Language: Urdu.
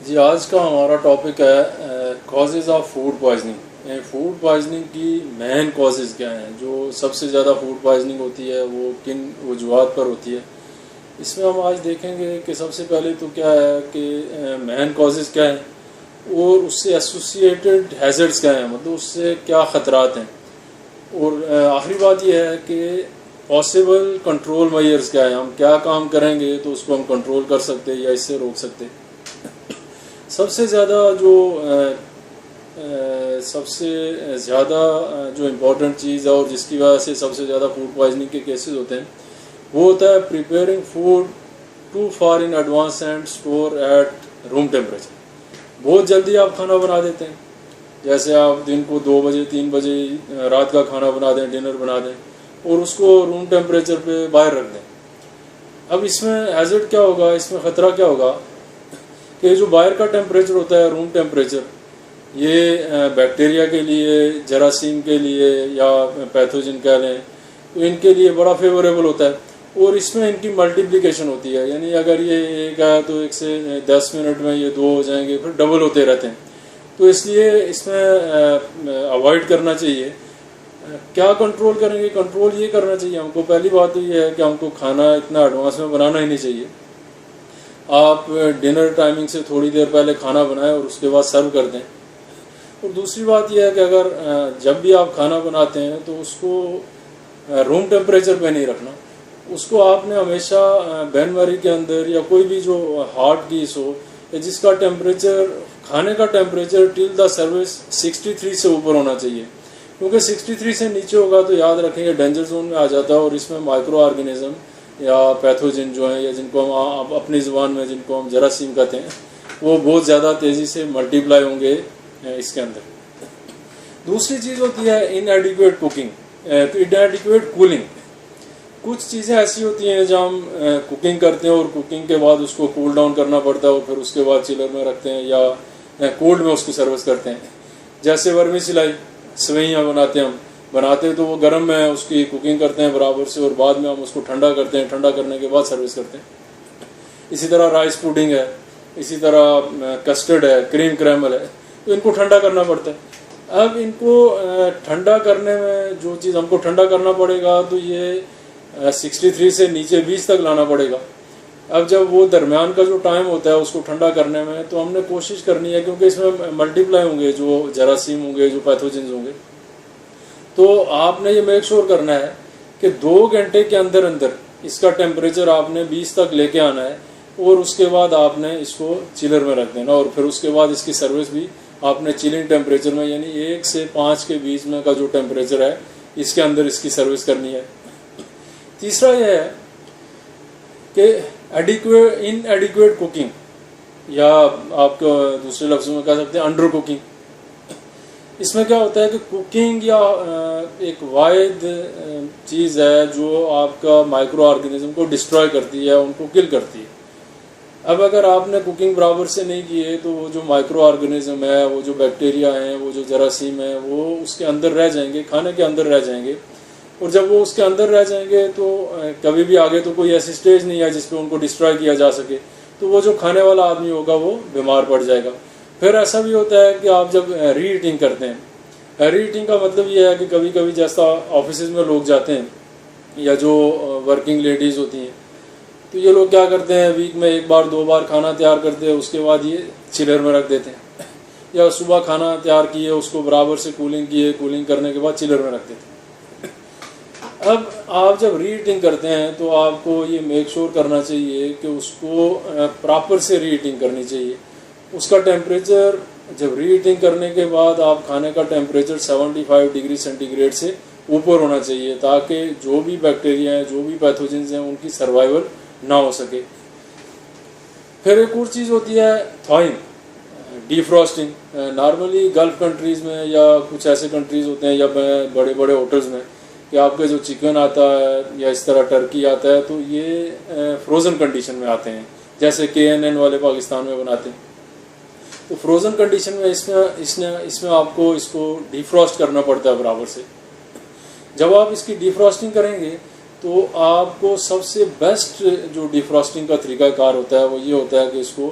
جی آج کا ہمارا ٹاپک ہے causes of food poisoning. Food poisoning کی مین کازز کیا ہیں؟ جو سب سے زیادہ فوڈ پوائزننگ ہوتی ہے وہ کن وجوہات پر ہوتی ہے؟ اس میں ہم آج دیکھیں گے کہ سب سے پہلے تو کیا ہے کہ مین کازز کیا ہیں اور اس سے ایسوسیٹڈ ہیزرڈس کیا ہیں، مطلب اس سے کیا خطرات ہیں، اور آخری بات یہ ہے کہ پاسبل کنٹرول میئرز کیا ہیں، ہم کیا کام کریں گے تو اس کو ہم کنٹرول کر سکتے یا اس سے روک سکتے. سب سے زیادہ جو امپورٹنٹ چیز ہے اور جس کی وجہ سے سب سے زیادہ فوڈ پوائزننگ کے کیسز ہوتے ہیں وہ ہوتا ہے preparing food too far in advance and store at room temperature. بہت جلدی آپ کھانا بنا دیتے ہیں، جیسے آپ دن کو 2 بجے 3 بجے رات کا کھانا بنا دیں، ڈنر بنا دیں اور اس کو روم ٹیمپریچر پہ باہر رکھ دیں. اب اس میں ہیزرڈ کیا ہوگا، اس میں خطرہ کیا ہوگا کہ جو باہر کا ٹیمپریچر ہوتا ہے روم ٹیمپریچر، یہ بیکٹیریا کے لیے، جراثیم کے لیے یا پیتھوجن کہہ لیں تو ان کے لیے بڑا فیوریبل ہوتا ہے، اور اس میں ان کی ملٹیپلیکیشن ہوتی ہے. یعنی اگر یہ ایک ہے تو 1 سے 10 منٹ میں یہ 2 ہو جائیں گے، پھر ڈبل ہوتے رہتے ہیں. تو اس لیے اس میں اوائڈ کرنا چاہیے. کیا کنٹرول کریں گے؟ کنٹرول یہ کرنا چاہیے ہم کو. پہلی بات تو یہ ہے کہ ہم کو کھانا اتنا ایڈوانس میں بنانا ہی نہیں چاہیے. آپ ڈنر ٹائمنگ سے تھوڑی دیر پہلے کھانا بنائیں اور اس کے بعد سرو کر دیں. اور دوسری بات یہ ہے کہ اگر جب بھی آپ کھانا بناتے ہیں تو اس کو روم ٹیمپریچر پہ نہیں رکھنا. اس کو آپ نے ہمیشہ بین میری کے اندر یا کوئی بھی جو ہارڈ گیس ہو یا جس کا ٹیمپریچر، کھانے کا ٹیمپریچر ٹل دا سروس 63 سے اوپر ہونا چاہیے، کیونکہ 63 سے نیچے ہوگا تو یاد رکھیں یہ ڈینجر زون میں آ جاتا ہے، اور اس میں مائکرو آرگینزم یا پیتھوجن جو ہیں یا جن کو ہم اپنی زبان میں جن کو ہم جراثیم کہتے ہیں وہ بہت زیادہ تیزی سے ملٹیپلائی ہوں گے اس کے اندر. دوسری چیز ہوتی ہے ان ایڈیکویٹ کوکنگ، ان ایڈیکویٹ کولنگ. کچھ چیزیں ایسی ہوتی ہیں جب ہم کوکنگ کرتے ہیں اور کوکنگ کے بعد اس کو کول ڈاؤن کرنا پڑتا ہے اور پھر اس کے بعد چلر میں رکھتے ہیں یا کولڈ میں اس کو سروس کرتے ہیں. جیسے ورمی سلائی، سوئیاں بناتے ہیں تو وہ گرم میں اس کی کوکنگ کرتے ہیں برابر سے، اور بعد میں ہم اس کو ٹھنڈا کرتے ہیں، ٹھنڈا کرنے کے بعد سروس کرتے ہیں. اسی طرح رائس پوڈنگ ہے، اسی طرح کسٹرڈ ہے، کریم کریمل ہے، تو ان کو ٹھنڈا کرنا پڑتا ہے. اب ان کو ٹھنڈا کرنے میں جو چیز ہم کو ٹھنڈا کرنا پڑے گا تو یہ 63 سے نیچے 20 تک لانا پڑے گا. اب جب وہ درمیان کا جو ٹائم ہوتا ہے اس کو ٹھنڈا کرنے میں تو ہم نے کوشش کرنی ہے، کیونکہ اس میں ملٹیپلائی ہوں گے جو جراثیم ہوں گے، جو پیتھوجنز ہوں گے، تو آپ نے یہ میک شور کرنا ہے کہ 2 گھنٹے کے اندر اس کا ٹیمپریچر آپ نے 20 تک لے کے آنا ہے، اور اس کے بعد آپ نے اس کو چلر میں رکھ دینا، اور پھر اس کے بعد اس کی سروس بھی آپ نے چلنگ ٹیمپریچر میں، یعنی 1 سے 5 کے بیچ میں کا جو ٹیمپریچر ہے اس کے اندر اس کی سروس کرنی ہے. تیسرا یہ ہے کہ ان ایڈیکویٹ کوکنگ، یا آپ کو دوسرے لفظوں میں کہہ سکتے ہیں انڈر کوکنگ. اس میں کیا ہوتا ہے کہ کوکنگ یا ایک واحد چیز ہے جو آپ کا مائکرو آرگینزم کو ڈسٹرائے کرتی ہے، ان کو کل کرتی ہے. اب اگر آپ نے کوکنگ برابر سے نہیں کی ہے تو وہ جو مائکرو آرگینزم ہے، وہ جو بیکٹیریا ہیں، وہ جو جراثیم ہیں، وہ اس کے اندر رہ جائیں گے، کھانے کے اندر رہ جائیں گے. اور جب وہ اس کے اندر رہ جائیں گے تو کبھی بھی آگے تو کوئی ایسی سٹیج نہیں ہے جس پہ ان کو ڈسٹرائے کیا جا سکے، تو وہ جو کھانے والا آدمی ہوگا وہ بیمار پڑ جائے گا. پھر ایسا بھی ہوتا ہے کہ آپ جب ری ایٹنگ کرتے ہیں، ری ایٹنگ کا مطلب یہ ہے کہ کبھی کبھی جیسا آفیسز میں لوگ جاتے ہیں یا جو ورکنگ لیڈیز ہوتی ہیں، تو یہ لوگ کیا کرتے ہیں، ویک میں 1 بار 2 بار کھانا تیار کرتے ہیں، اس کے بعد یہ چلر میں رکھ دیتے ہیں، یا صبح کھانا تیار کیے اس کو برابر سے کولنگ کیے، کولنگ کرنے کے بعد چلر میں رکھ دیتے ہیں. اب آپ جب ری ہیٹنگ کرتے ہیں تو آپ کو یہ میک شور کرنا چاہیے کہ اس کو پراپر سے ری ہیٹنگ کرنی چاہیے. اس کا ٹیمپریچر جب ری ہیٹنگ کرنے کے بعد آپ کھانے کا ٹیمپریچر 75 ڈگری سینٹی گریڈ سے اوپر ہونا چاہیے، تاکہ جو بھی بیکٹیریا ہیں، جو بھی پیتھوجنز ہیں، ان کی سروائیول نہ ہو سکے. پھر ایک اور چیز ہوتی ہے تھوئنگ، ڈی فراسٹنگ. نارملی گلف کنٹریز میں یا کچھ ایسے کنٹریز ہوتے ہیں یا بڑے بڑے ہوٹلز میں کہ آپ کے جو چکن آتا ہے یا اس طرح ٹرکی آتا ہے تو یہ فروزن کنڈیشن میں آتے ہیں، جیسے KNN والے پاکستان میں بناتے ہیں. تو فروزن کنڈیشن میں اس میں آپ کو اس کو ڈی فراسٹ کرنا پڑتا ہے برابر سے. جب آپ اس کی ڈی فراسٹنگ کریں گے تو آپ کو سب سے بیسٹ جو ڈی فراسٹنگ کا طریقہ کار ہوتا ہے وہ یہ ہوتا ہے کہ اس کو